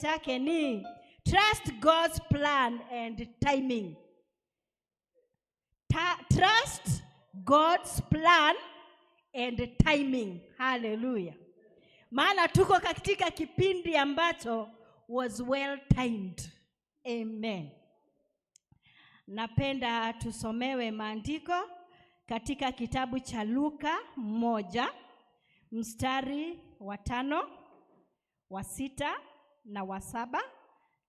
take ni trust God's plan and timing. Trust God's plan and timing. Hallelujah. Maana tuko katika kipindi ambacho was well timed. Amen. Napenda tusomewe maandiko katika kitabu cha Luka 1 mstari wa 5, wa 6 na wa 7,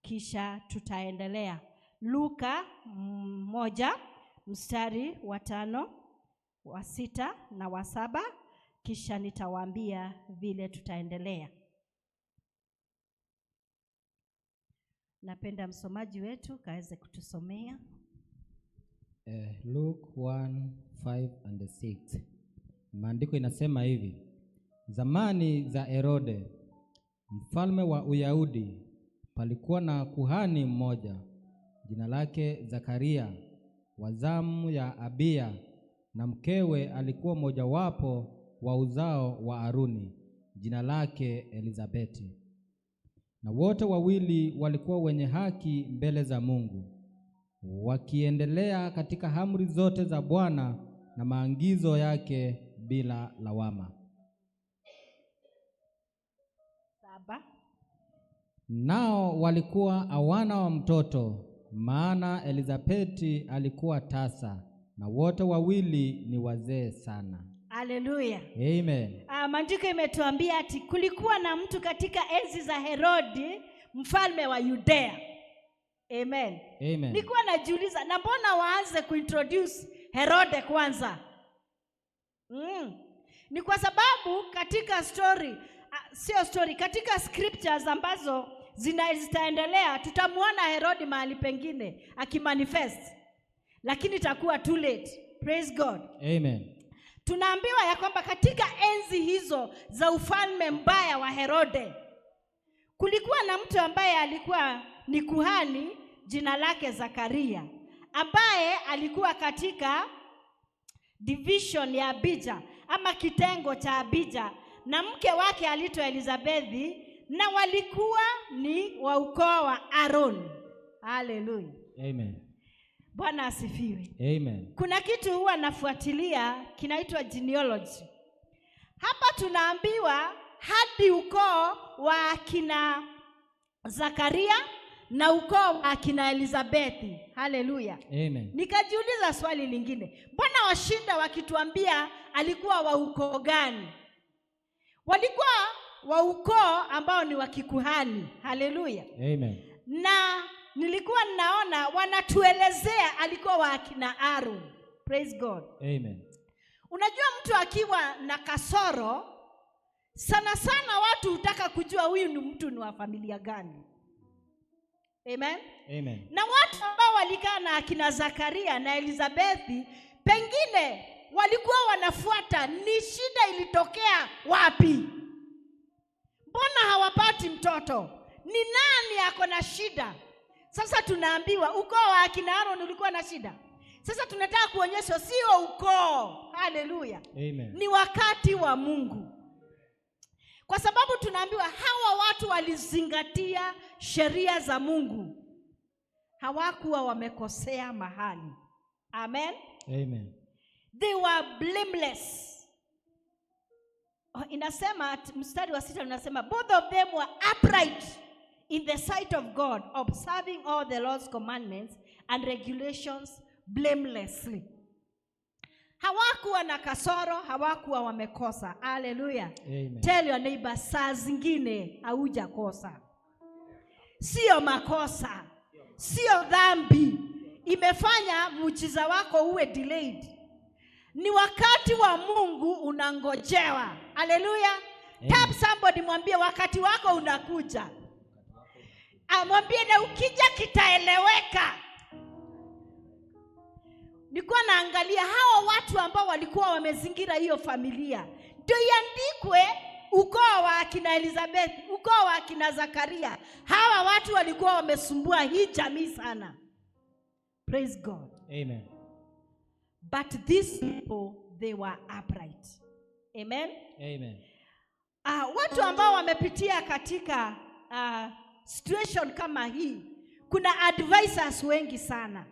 kisha tutaendelea. Luka 1 mstari wa 5, wa 6 na wa 7, kisha nitawaambia vile tutaendelea. Napenda msomaji wetu kaweze kutusomea. Luke 1:5 and 6. Maandiko inasema hivi: zamani za Herode mfalme wa Uyahudi, palikuwa na kuhani mmoja jina lake Zakaria, wa zamu ya Abia, na mkewe alikuwa mojawapo wa uzao wa Haruni, jina lake Elizabeti. Na wote wawili walikuwa wenye haki mbele za Mungu, wakiendelea katika amri zote za Bwana na maagizo yake bila lawama. 7. Nao walikuwa hawana wa mtoto, maana Elizabeti alikuwa tasa, na wote wawili ni wazee sana. Haleluya. Amen. Maandiko imetuambia ati kulikuwa na mtu katika enzi za Herodi, mfalme wa Judea. Amen. Amen. Nilikuwa najiuliza, na mbona waanze kuintroduce Herode kwanza? Ni kwa sababu katika katika scriptures ambazo zitaendelea tutamuona Herodi mahali pengine akimanifest, lakini itakuwa too late. Praise God. Amen. Tunaambiwa ya kwamba katika enzi hizo za ufalme mbaya wa Herode, kulikuwa na mtu ambaye alikuwa ni kuhani, jina lake Zakaria, ambaye alikuwa katika division ya Abija ama kitengo cha Abija, na mke wake aliitwa Elizabethi, na walikuwa ni wa ukoo wa Aaron. Hallelujah. Amen. Bwana asifiwe. Amen. Kuna kitu huwa nafuatilia kinaitwa genealogy. Hapa tunaambiwa hadi ukoo wa akina Zakaria na ukoo wa akina Elizabethi. Haleluya. Amen. Nikajiuliza swali lingine, mbona washinda wakituambia alikuwa wa ukoo gani? Walikuwa wa ukoo ambao ni wa kikuhani. Haleluya. Amen. Na nilikuwa ninaona wanatuelezea alikuwa wa akina Aaron. Praise God. Amen. Unajua mtu akiwa na kasoro, sana sana watu hutaka kujua huyu ni mtu ni wa familia gani. Amen. Amen. Na watu ambao walikaa na akina Zakaria na Elizabethi, pengine walikuwa wanafuata ni shida ilitokea wapi? Mbona hawapati mtoto? Ni nani ako na shida? Sasa tunaambiwa ukoo wa akina Aaron ulikuwa na shida. Sasa tunataka kuonyesha sio ukoo. Haleluya. Amen. Ni wakati wa Mungu. Kwa sababu tunaambiwa hawa watu walizingatia sheria za Mungu. Hawakuwa wamekosea mahali. Amen. Amen. They were blameless. Inasema mstari wa 6 unasema both of them were upright in the sight of God, observing all the Lord's commandments and regulations blamelessly. Hawakuwa na kasoro, hawakuwa wamekosa. Hallelujah. Amen. Tell your neighbor, saa zingine haujakosa. Sio makosa, sio dhambi imefanya muujiza wako uwe delayed. Ni wakati wa Mungu unangojewa. Hallelujah. Tap somebody, mwambie wakati wako unakuja. Mwambie na ukija kitaeleweka. Nilikuwa naangalia hao watu ambao walikuwa wamezingira hiyo familia. Ndio iandikwe ukoo wa akina Elizabeth, ukoo wa akina Zakaria. Hawa watu walikuwa wamesumbua hii jamii sana. Praise God. Amen. But these people, they were upright. Amen. Amen. Watu ambao wamepitia katika situation kama hii, kuna advisors wengi sana.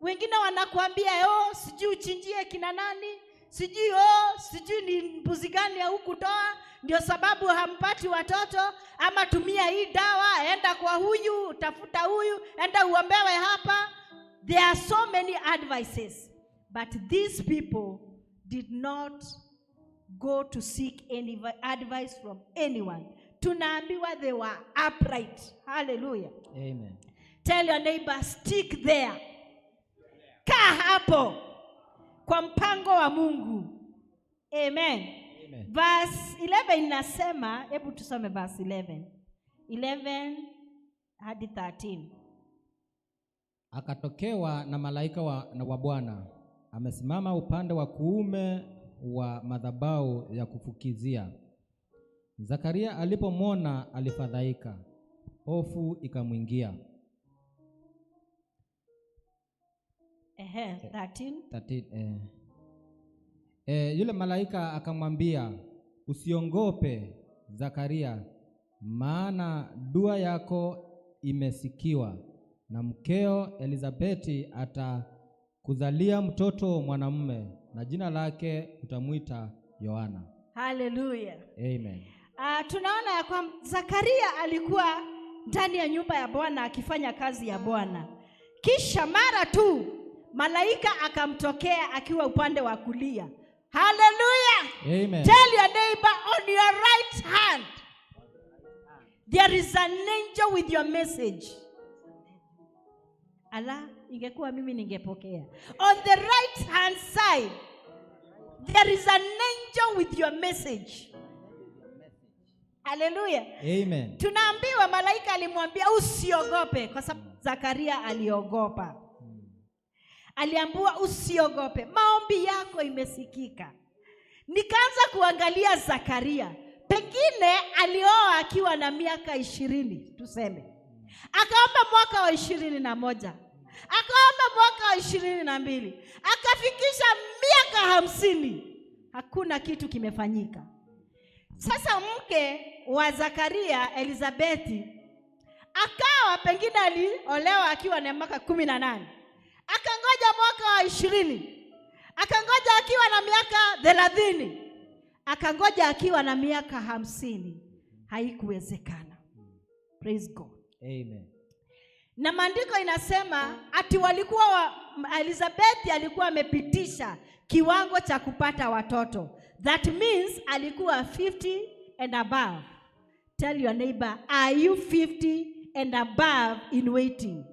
Wengine wanakuambia sijui uchinjie kina nani, sijui ni mbuzi gani ya hukutoa ndio sababu hampati watoto, ama tumia hii dawa, enda kwa huyu, tafuta huyu, enda uombewe hapa. There are so many advices, but these people did not go to seek any advice from anyone. Tunaambiwa they were upright. Hallelujah. Amen. Tell your neighbor, stick there. Kaa hapo kwa mpango wa Mungu. Amen. Amen. Verse 11 inasema, hebu tusome verse 11 hadi 13. Akatokewa na malaika wa Bwana, amesimama upande wa kuume wa madhabahu ya kufukizia. Zakaria alipomwona alifadhaika, hofu ikamwingia. 13. Yule malaika akamwambia, usiongope Zakaria, maana dua yako imesikiwa, na mkeo Elizabeti atakuzalia mtoto mwanamume, na jina lake utamwita Yohana. Hallelujah. Amen. Tunaona ya kwamba Zakaria alikuwa ndani ya nyumba ya Bwana akifanya kazi ya Bwana. Kisha mara tu malaika akamtokea akiwa upande wa kulia. Hallelujah. Amen. Tell your neighbor, on your right hand there is an angel with your message. Ala, ingekuwa mimi ningepokea. On the right hand side there is an angel with your message. Hallelujah. Amen. Tunaambiwa malaika alimwambia usiogope, kwa sababu Zakaria aliogopa. Aliambiwa usiogope, maombi yako imesikika. Nikaanza kuangalia Zakaria, pengine alioa akiwa na miaka 20 tuseme. Akaomba mwaka wa 21. Akaomba mwaka wa 22. Akafikisha miaka 50. Hakuna kitu kimefanyika. Sasa mke wa Zakaria, Elizabeti, akawa pengine aliolewa akiwa na miaka 18. Akangoja mwaka wa 20. Akangoja akiwa na miaka 30. Akangoja akiwa na miaka 50. Haikuwezekana. Praise God. Amen. Na maandiko inasema ati Elizabeth alikuwa amepitisha kiwango cha kupata watoto. That means alikuwa 50 and above. Tell your neighbor, are you 50 and above in waiting?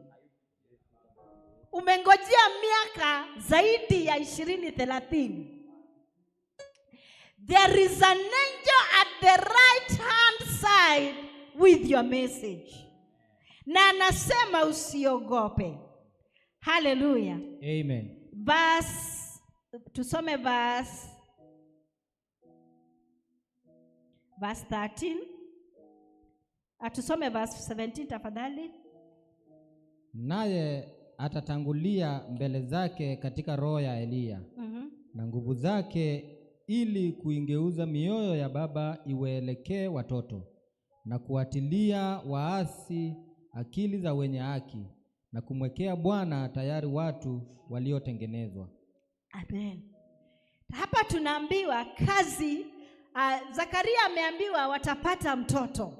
Umengojea miaka zaidi ya 20-30. There is an angel at the right hand side with your message. Na anasema usiogope. Hallelujah. Amen. Tusome verse 13. Tusome verse 17 tafadhali. Naye atatangulia mbele zake katika roho ya Eliya na nguvu zake, ili kuingeuza mioyo ya baba iwaelekee watoto, na kuatilia waasi akili za wenye haki, na kumwekea Bwana tayari watu waliotengenezwa. Amen. Hapa tunaambiwa kazi, Zakaria ameambiwa watapata mtoto,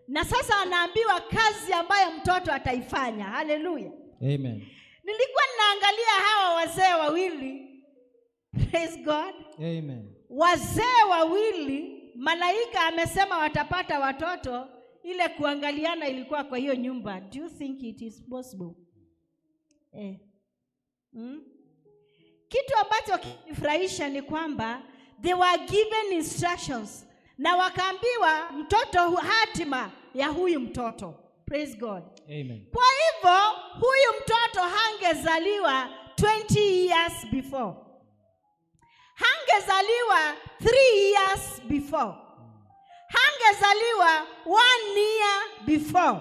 na sasa anaambiwa kazi ambayo mtoto ataifanya. Hallelujah. Amen. Nilikuwa ninaangalia hawa wazee wawili. Praise God. Amen. Wazee wawili, malaika amesema watapata watoto, ile kuangaliana ilikuwa kwa hiyo nyumba. Do you think it is possible? Kitu ambacho kinifurahisha ni kwamba they were given instructions, na wakaambiwa mtoto, hatima ya huyu mtoto. Praise God. Amen. Kwa hivyo huyu mtoto hangezaliwa 20 years before. Hangezaliwa 3 years before. Hangezaliwa 1 year before.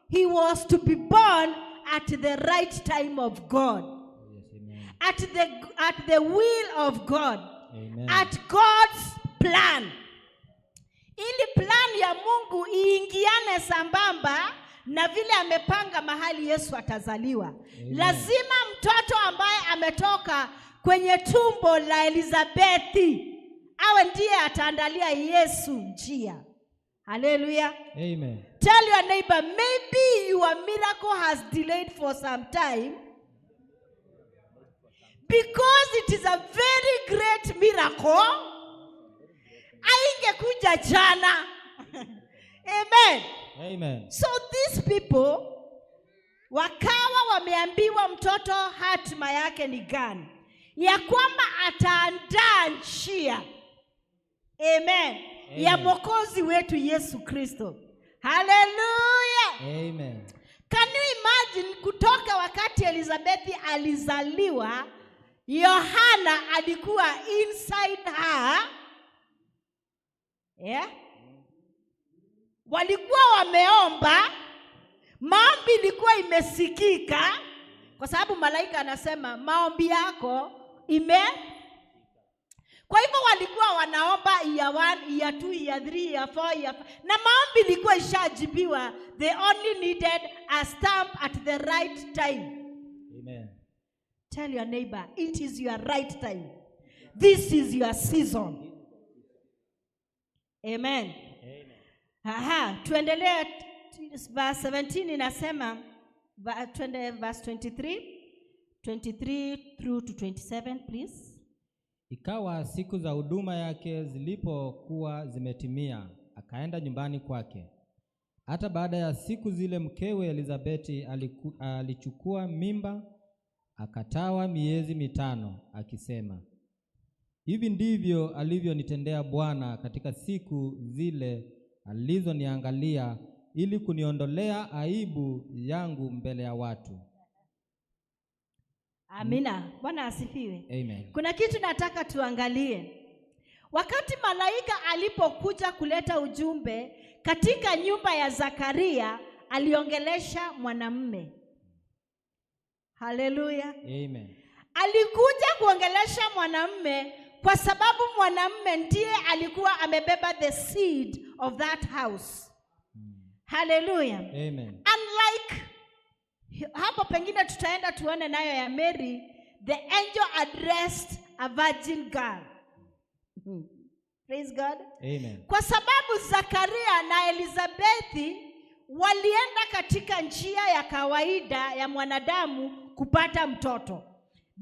He was to be born at the right time of God. Yes, amen. At the will of God. Amen. At God's plan. Ili plan ya Mungu iingiane sambamba na vile amepanga mahali Yesu atazaliwa. Amen. Lazima mtoto ambaye ametoka kwenye tumbo la Elizabethi awe ndiye ataandalia Yesu njia. Hallelujah. Amen. Tell your neighbor, maybe your miracle has delayed for some time because it is a very great miracle. Aingekuja jana. Amen. Amen. So these people wakawa wameambiwa mtoto hatima yake ni gani, ya kwamba ataandaa njia. Amen. Ya Mwokozi wetu Yesu Kristo. Hallelujah. Amen. Can you imagine, kutoka wakati Elizabethi alizaliwa, Yohana alikuwa inside her. Yeah? Walikuwa wameomba, maombi ilikuwa imesikika, kwa sababu malaika anasema maombi yako Kwa hivyo walikuwa wanaomba year 1, year 2, year 3, year 4, year 5. Na maombi ilikuwa ishajibiwa. They only needed a stamp at the right time. Amen. Tell your neighbor, it is your right time. This is your season. Amen. Amen. Tuendelee. Verse 17 inasema, twende verse 23 through to 27, please. Ikawa siku za huduma yake zilipokuwa zimetimia, akaenda nyumbani kwake. Hata baada ya siku zile mkewe Elizabethi alichukua mimba, akatawa miezi 5, akisema, hivi ndivyo alivyonitendea Bwana katika siku zile alizoniangalia, ili kuniondolea aibu yangu mbele ya watu. Amina. Bwana asifiwe. Amen. Kuna kitu nataka tuangalie. Wakati malaika alipokuja kuleta ujumbe katika nyumba ya Zakaria, aliongelesha mwanamume. Hallelujah. Amen. Alikuja kuongelesha mwanamume kwa sababu mwanamume ndiye alikuwa amebeba the seed of that house. Hallelujah. Amen. Unlike hapo pengine tutaenda tuone nayo ya Mary, the angel addressed a virgin girl. Praise God. Amen. Kwa sababu Zakaria na Elizabethi walienda katika njia ya kawaida ya mwanadamu kupata mtoto.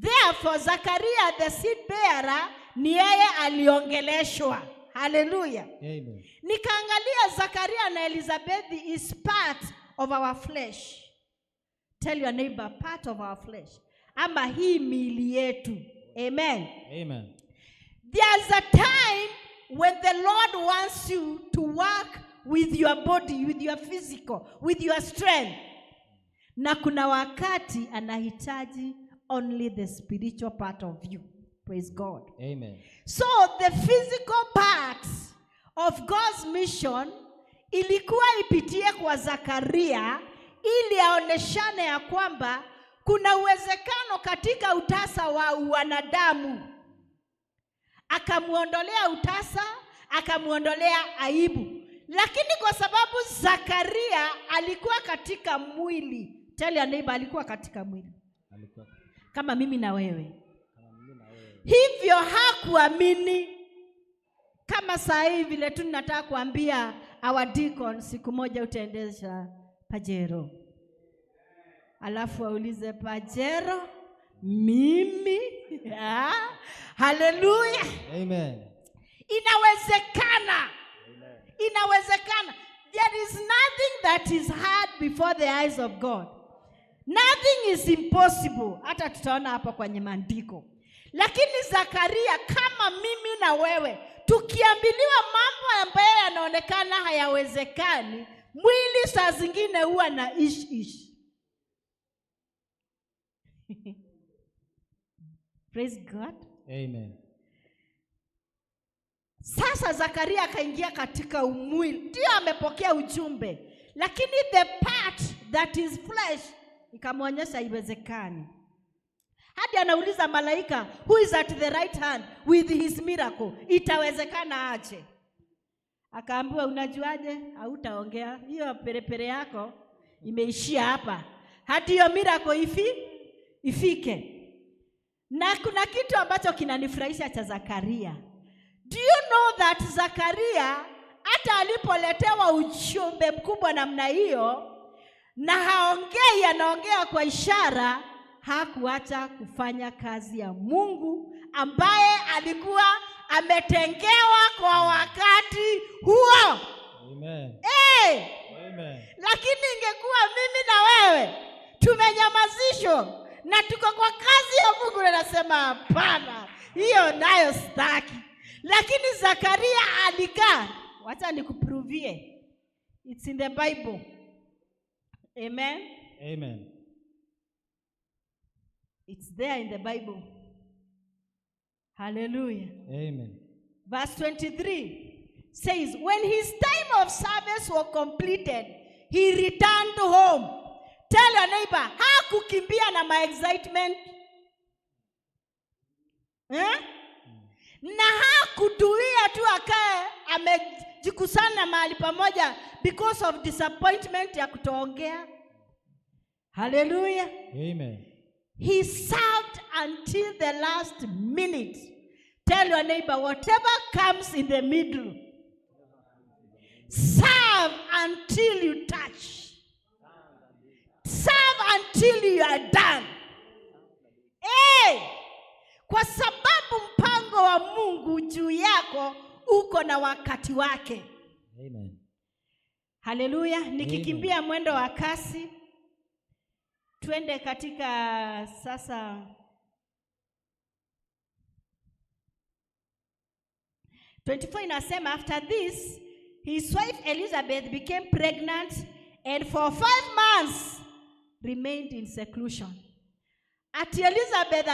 Therefore Zakaria the seed bearer ni yeye aliongeleshwa. Hallelujah. Amen. Nikaangalia Zakaria na Elizabethi is part of our flesh. Tell your neighbor, part of our flesh. Ama hii miili yetu. Amen. Amen. There's a time when the Lord wants you to work with your body, with your physical, with your strength. Na kuna wakati anahitaji only the spiritual part of you. Praise God. Amen. So the physical part of God's mission ilikuwa ipitie kwa Zakaria, ili aoneshane ya kwamba kuna uwezekano katika utasa wa wanadamu. Akamuondolea utasa, akamuondolea aibu. Lakini kwa sababu Zakaria alikuwa katika mwili, tell your neighbor, alikuwa katika mwili. Alikuwa Kama mimi na wewe. Hivyo hakuamini. Kama saa hii vile tu nataka kuambia our deacon, siku moja utaendesha Pajero. Alafu aulize, Pajero mimi? Hallelujah. Amen. Inawezekana. Amen. Inawezekana. There is nothing that is hard before the eyes of God. Nothing is impossible. Hata tutaona hapa kwenye maandiko. Lakini Zakaria, kama mimi na wewe, tukiambiliwa mambo ambayo yanaonekana hayawezekani, mwili saa zingine huwa na ish. Praise God. Amen. Sasa Zakaria akaingia katika umwili. Ndio amepokea ujumbe, lakini the part that is flesh ikamwonyesha haiwezekani. Hadi anauliza malaika, who is at the right hand with his miracle? Itawezekana aje? Akaambiwa, unajuaje? Hautaongea. Hiyo perepere yako imeishia hapa hadi hiyo miracle ifike. Na kuna kitu ambacho kinanifurahisha cha Zakaria. Do you know that Zakaria hata alipoletewa ujumbe mkubwa namna hiyo na haongei, anaongea kwa ishara, hakuacha kufanya kazi ya Mungu ambaye alikuwa ametengewa kwa wakati huo. Amen. Amen. Lakini ingekuwa mimi na wewe tumenyamazishwa na tuko kwa kazi ya Mungu, na nasema hapana, hiyo nayo sitaki. Lakini Zakaria alikaa. Wacha nikuprovie. It's in the Bible. Amen. Amen. It's there in the Bible. Hallelujah. Amen. Verse 23 says, when his time of service was completed, he returned home. Tell your neighbor, hakukimbia na my excitement. Na hakutulia tu akae amejikusana mahali pamoja because of disappointment ya kutoongea. Hallelujah. Amen. He served until the last minute. Tell your neighbor, whatever comes in the middle, serve until you touch. Serve until you are done. Kwa sababu mpango wa Mungu juu yako uko na wakati wake. Amen. Hallelujah. Nikikimbia mwendo wa kasi, twende katika sasa 24 inasema, after this his wife Elizabeth became pregnant and for 5 months remained in seclusion. Ati Elizabeth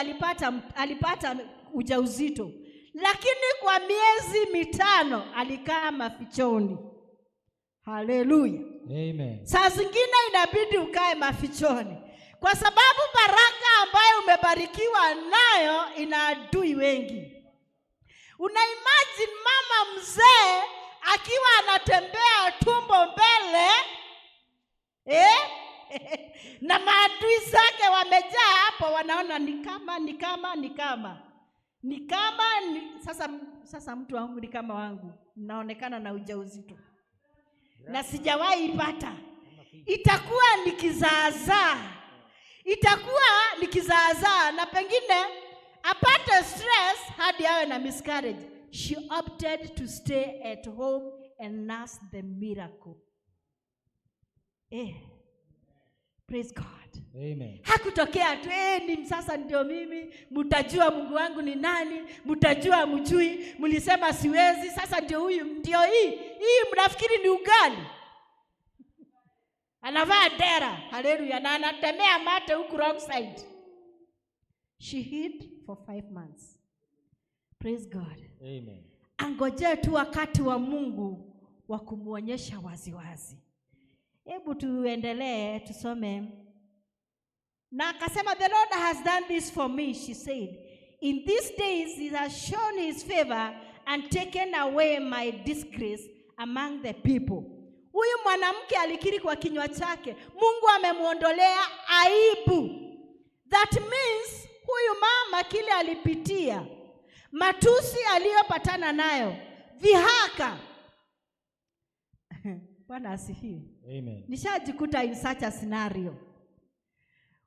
alipata ujauzito, lakini kwa miezi 5 alikaa mafichoni. Hallelujah. Amen. Saa zingine inabidi ukae mafichoni kwa sababu baraka ambayo umebarikiwa nayo ina adui wengi. Una imagine mama mzee akiwa anatembea tumbo mbele, na maadui zake wamejaa hapo, wanaona sasa mtu wangu ni kama wangu, naonekana na ujauzito na sijawahi ipata. Itakuwa nikizaazaa na pengine apate stress hadi awe na miscarriage. She opted to stay at home and nurse the miracle. Praise God. Amen. Hakutokea tu ni sasa ndio mimi, mtajua Mungu wangu ni nani, mtajua mjui, mlisema siwezi, sasa ndio huyu, ndio hii mnafikiri ni ugali. Anavaa dera. Hallelujah. Na anatemea mate huku wrong side. She hid for 5 months. Praise God. Amen. Angojea tu wakati wa Mungu wa kumuonyesha waziwazi. Hebu tuendelee tusome. Na akasema, the Lord has done this for me, she said. In these days he has shown his favor and taken away my disgrace among the people. Huyu mwanamke alikiri kwa kinywa chake, Mungu amemuondolea aibu. That means huyu mama kile alipitia, matusi aliyopatana nayo, dhihaka. Bwana asifiwe. Amen. Nishajikuta in such a scenario.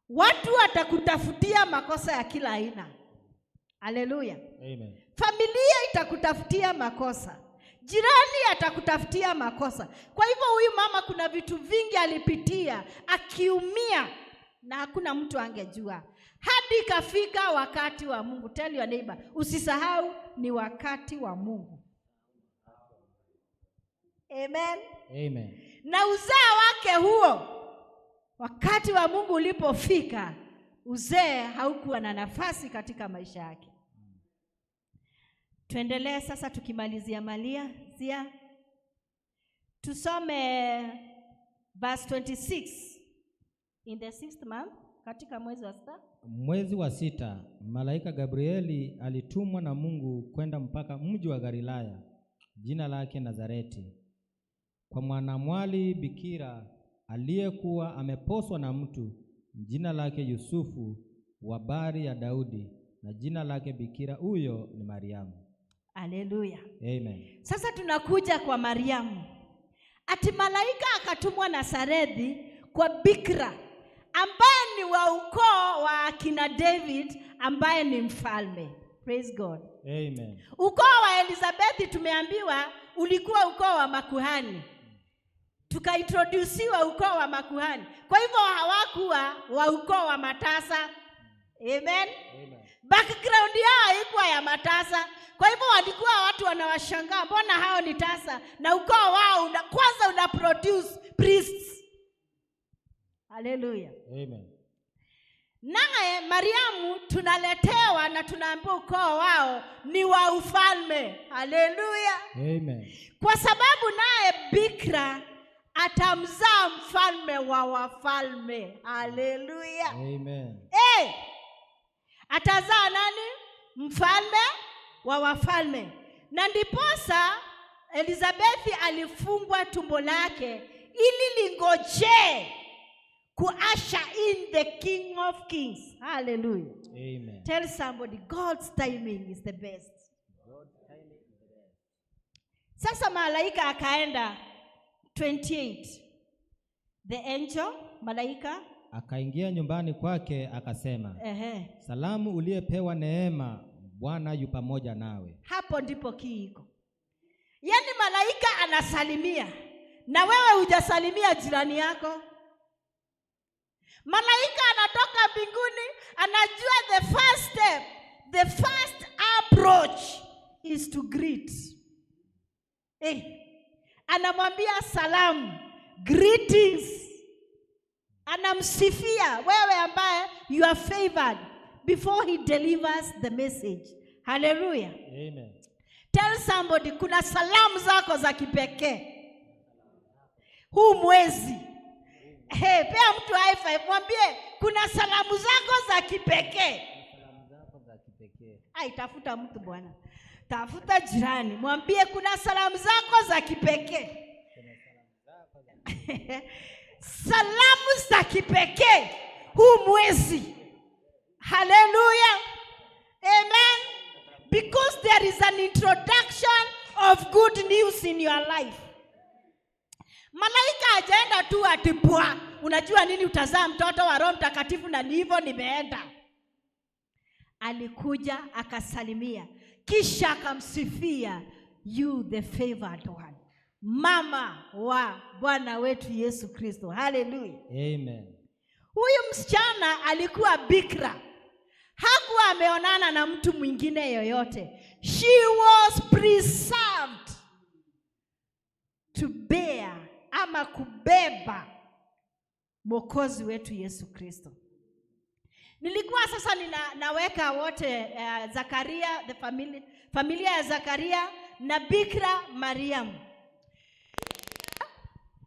Watu watakutafutia makosa ya kila aina. Hallelujah. Amen. Familia itakutafutia makosa. Jirani atakutafutia makosa. Kwa hivyo huyu mama kuna vitu vingi alipitia, akiumia na hakuna mtu angejua. Hadi kafika wakati wa Mungu. Tell your neighbor, usisahau ni wakati wa Mungu. Amen. Amen. Na uzee wake huo, wakati wa Mungu ulipofika, uzee haukuwa na nafasi katika maisha yake. Tuendelee sasa tukimalizia. Tusome verse 26. In the 6th month, katika mwezi wa 6. Mwezi wa 6, malaika Gabrieli alitumwa na Mungu kwenda mpaka mji wa Galilaya, jina lake Nazareti, kwa mwanamwali bikira aliyekuwa ameposwa na mtu, jina lake Yusufu, wa bari ya Daudi, na jina lake bikira huyo ni Mariamu. Haleluya. Amen. Sasa tunakuja kwa Mariamu. Ati malaika akatumwa Nazareti kwa bikira ambaye ni wa ukoo wa kina David, ambaye ni mfalme. Praise God. Amen. Ukoo wa Elizabethi tumeambiwa ulikuwa ukoo wa makuhani. Tukaintroduciwa ukoo wa makuhani. Kwa hivyo hawakuwa wa ukoo wa matasa. Amen. Amen. Background yao haikuwa ya matasa. Kwa hivyo walikuwa watu wanawashangaa, mbona hao ni tasa na ukoo wao kwanza una produce priests. Haleluya. Amen. Naye Mariamu tunaletewa na tunaambiwa ukoo wao ni wa ufalme. Haleluya. Amen. Kwa sababu naye bikira atamzaa mfalme wa wafalme. Haleluya. Amen. Atazaa nani? Mfalme wa wafalme. Na ndiposa Elizabethi alifungwa tumbo lake ili lingoje kuasha in the King of Kings. Hallelujah. Amen. Tell somebody, God's timing is the best. God's timing is the best. Sasa malaika akaenda 28. The angel, malaika akaingia nyumbani kwake akasema, salamu uliyepewa neema, Bwana yu pamoja nawe. Hapo ndipo kiiko. Yaani malaika anasalimia na wewe hujasalimia jirani yako. Malaika anatoka mbinguni, anajua the first step, the first approach is to greet. Anamwambia salamu, greetings. Anamsifia wewe ambaye you are favored before he delivers the message. Hallelujah. Amen. Tell somebody, kuna salamu zako za kipekee huu mwezi. Pea mtu high five, mwambie kuna salamu zako za kipekee. Salamu zako za kipekee. Tafuta mtu bwana. Tafuta jirani, mwambie kuna salamu zako za kipekee. Salamu za kipekee huu mwezi. Hallelujah. Amen. Because there is an introduction of good news in your life. Malaika hajaenda tu atipua, unajua nini utazaa mtoto wa Roho Mtakatifu na hivyo nimeenda. Alikuja akasalimia, kisha akamsifia, you the favored one, mama wa Bwana wetu Yesu Kristo. Hallelujah. Amen. Huyu msichana alikuwa bikira. Hakuwa ameonana na mtu mwingine yoyote. She was preserved to bear ama kubeba Mwokozi wetu Yesu Kristo. Nilikuwa sasa naweka wote Zakaria, the familia ya Zakaria na bikira Mariamu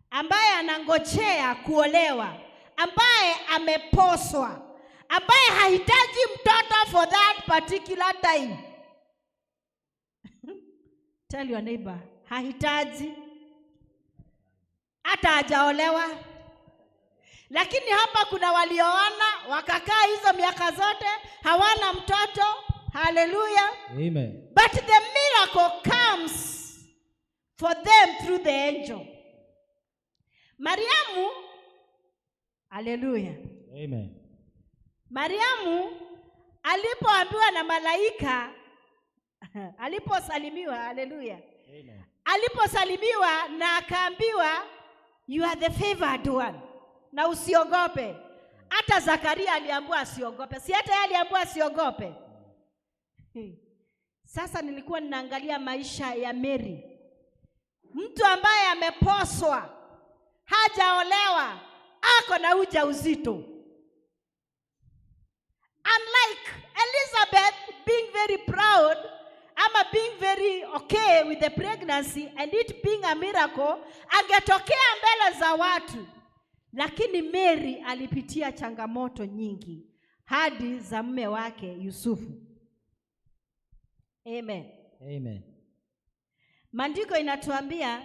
ambaye anangojea kuolewa, ambaye ameposwa, ambaye hahitaji mtoto for that particular time. Tell your neighbor, hahitaji hata hajaolewa. Lakini hapa kuna walioana wakakaa hizo miaka zote hawana mtoto. Hallelujah. Amen. But the miracle comes for them through the angel. Mariamu, hallelujah. Amen. Mariamu alipoambiwa na malaika, aliposalimiwa, hallelujah. Amen. Aliposalimiwa na akaambiwa, you are the favored one, na usiogope. Hata Zakaria aliambiwa asiogope. Si hata yeye aliambiwa asiogope. Sasa nilikuwa ninaangalia maisha ya Mary, mtu ambaye ameposwa, hajaolewa, ako na ujauzito. Unlike Elizabeth being very proud, ama being very okay with the pregnancy and it being a miracle, angetokea mbele za watu. Lakini Mary alipitia changamoto nyingi hadi za mume wake Yusufu. Amen. Amen. Maandiko inatuambia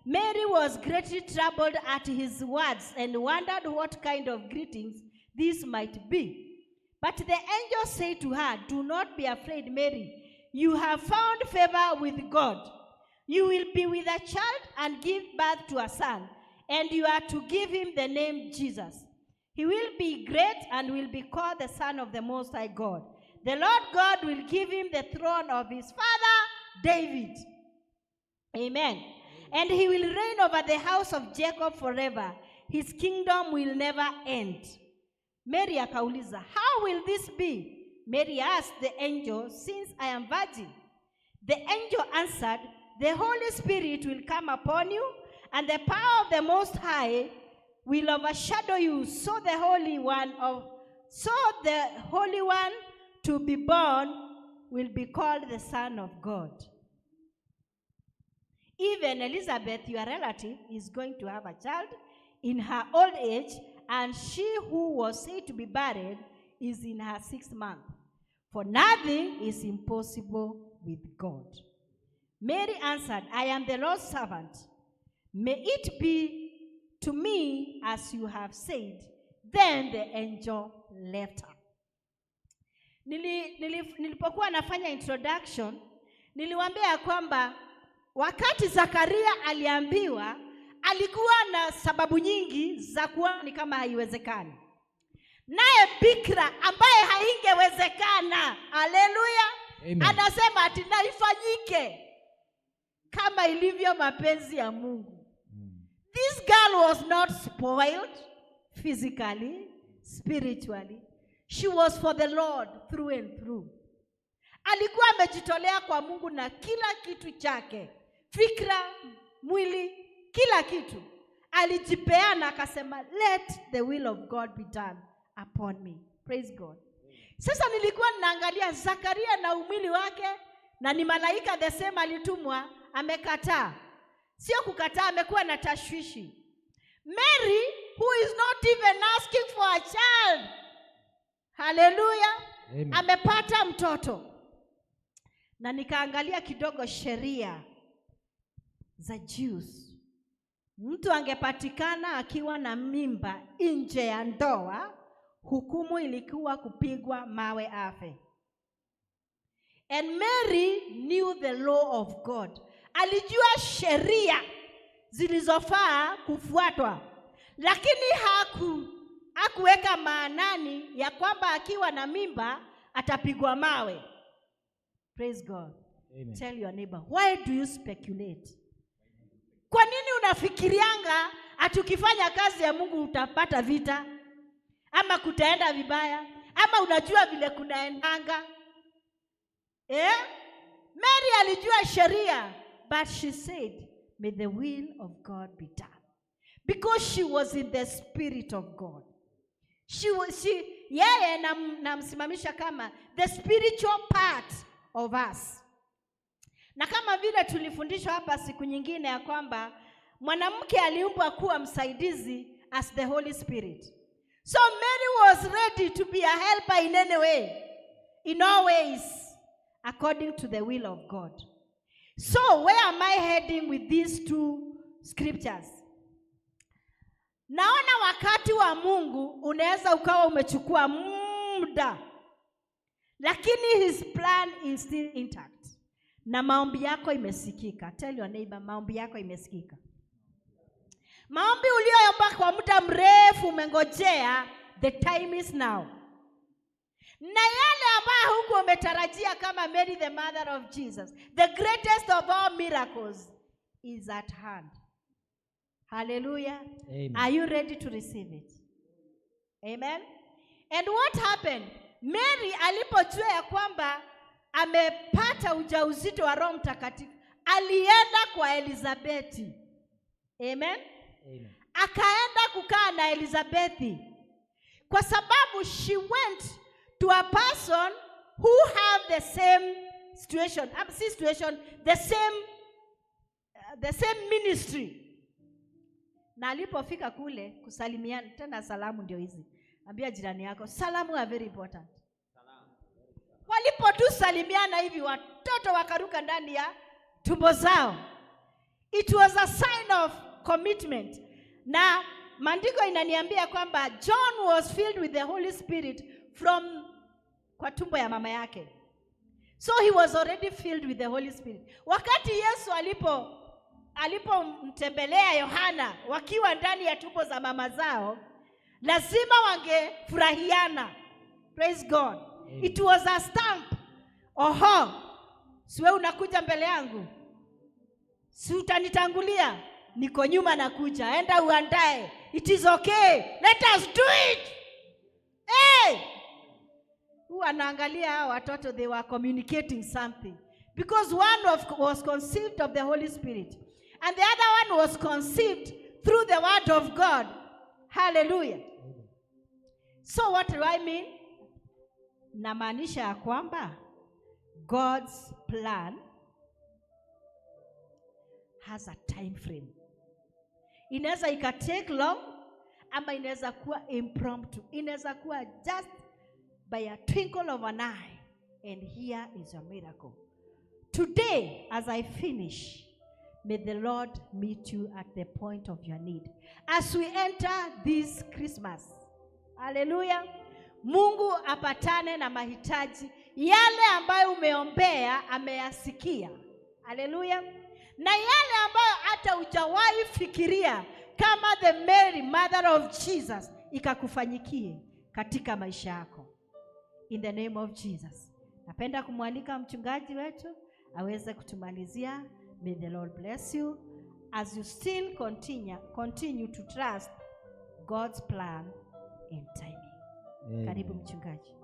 Mary was greatly troubled at his words and wondered what kind of greetings this might be. But the angel said to her, "Do not be afraid, Mary. You have found favor with God. You will be with a child and give birth to a son, and you are to give him the name Jesus. He will be great and will be called the Son of the Most High God. The Lord God will give him the throne of his father David." Amen. "And he will reign over the house of Jacob forever. His kingdom will never end." Mary akauliza, "How will this be?" Mary asked the angel, "Since I am virgin." The angel answered, "The Holy Spirit will come upon you, and the power of the Most High will overshadow you. So the Holy One to be born will be called the Son of God. Even Elizabeth, your relative, is going to have a child in her old age, and she who was said to be barren is in her 6th month. For nothing is impossible with God." Mary answered, "I am the Lord's servant. May it be to me as you have said." Then the angel left her. Nilipokuwa nafanya introduction, niliwaambia kwamba wakati Zakaria aliambiwa, alikuwa na sababu nyingi za kuona ni kama haiwezekani. Naye bikira ambaye haingewezekana, haleluya, anasema ati na ifanyike kama ilivyo mapenzi ya Mungu. This girl was not spoiled physically, spiritually. She was for the Lord through and through. Alikuwa amejitolea kwa Mungu na kila kitu chake, fikra, mwili, kila kitu. Alijipeana akasema, "Let the will of God be done upon me." Praise God. Sasa nilikuwa ninaangalia Zakaria na umwili wake, na ni malaika the same alitumwa, amekataa. Sio kukataa, amekuwa na tashwishi. Mary, who is not even asking for a child, hallelujah, amepata mtoto. Na nikaangalia kidogo sheria za Jews. Mtu angepatikana akiwa na mimba nje ya ndoa, hukumu ilikuwa kupigwa mawe afe. And Mary knew the law of God. Alijua sheria zilizofaa kufuatwa, lakini hakuweka maanani ya kwamba akiwa na mimba atapigwa mawe. Praise God. Amen. Tell your neighbor, why do you speculate? Kwa nini unafikirianga atukifanya kazi ya Mungu utapata vita? Ama kutaenda vibaya? Ama unajua vile kunaendanga? Mary alijua sheria, but she said, "May the will of God be done." Because she was in the Spirit of God. Yeye namsimamisha kama the spiritual part of us. Na kama vile tulifundishwa hapa siku nyingine ya kwamba mwanamke aliumbwa kuwa msaidizi as the Holy Spirit. So Mary was ready to be a helper in any way, in all ways, according to the will of God. So where am I heading with these two scriptures? Naona wakati wa Mungu unaweza ukawa umechukua muda, lakini his plan is still intact. Na maombi yako imesikika. Tell your neighbor, maombi yako imesikika. Maombi uliyoomba kwa muda mrefu umengojea, the time is now. Na yale ambayo huko umetarajia kama Mary the mother of Jesus, the greatest of all miracles is at hand. Hallelujah. Amen. Are you ready to receive it? Amen. And what happened? Mary alipojua ya kwamba amepata ujauzito wa Roho Mtakatifu, alienda kwa Elizabethi. Amen. Amen. Akaenda kukaa na Elizabethi kwa sababu she went to a person who have the same situation, the same ministry. Na alipofika kule kusalimiana, tena salamu ndio hizi. Ambia jirani yako, salamu are very important. Walipotusalimiana hivi, watoto wakaruka ndani ya tumbo zao. It was a sign of commitment. Na maandiko inaniambia kwamba John was filled with the Holy Spirit from kwa tumbo ya mama yake. So he was already filled with the Holy Spirit. Wakati Yesu alipomtembelea Yohana wakiwa ndani ya tumbo za mama zao, lazima wangefurahiana. Praise God. Amen. It was a stamp. Oho, siwe unakuja mbele yangu, si utanitangulia, niko nyuma nakuja, enda uandae. It is okay, let us do it. Hey! Anaangalia hao watoto, they were communicating something. Because one was conceived of the Holy Spirit, and the other one was conceived through the word of God. Hallelujah. So what do I mean? Namaanisha ya kwamba God's plan has a time frame. Inaweza take long, ama inaweza kuwa impromptu. Inaweza kuwa just by a twinkle of an eye, and here is a miracle. Today, as I finish, may the Lord meet you at the point of your need. As we enter this Christmas, hallelujah, Mungu apatane na mahitaji yale ambayo umeombea, ameyasikia. Hallelujah. Na yale ambayo hata hujawahi fikiria, kama the Mary, mother of Jesus, ikakufanyikie katika maisha yako. In the name of Jesus. Napenda kumwalika mchungaji wetu aweze kutumalizia. May the Lord bless you as you still continue to trust God's plan and timing. Karibu mchungaji.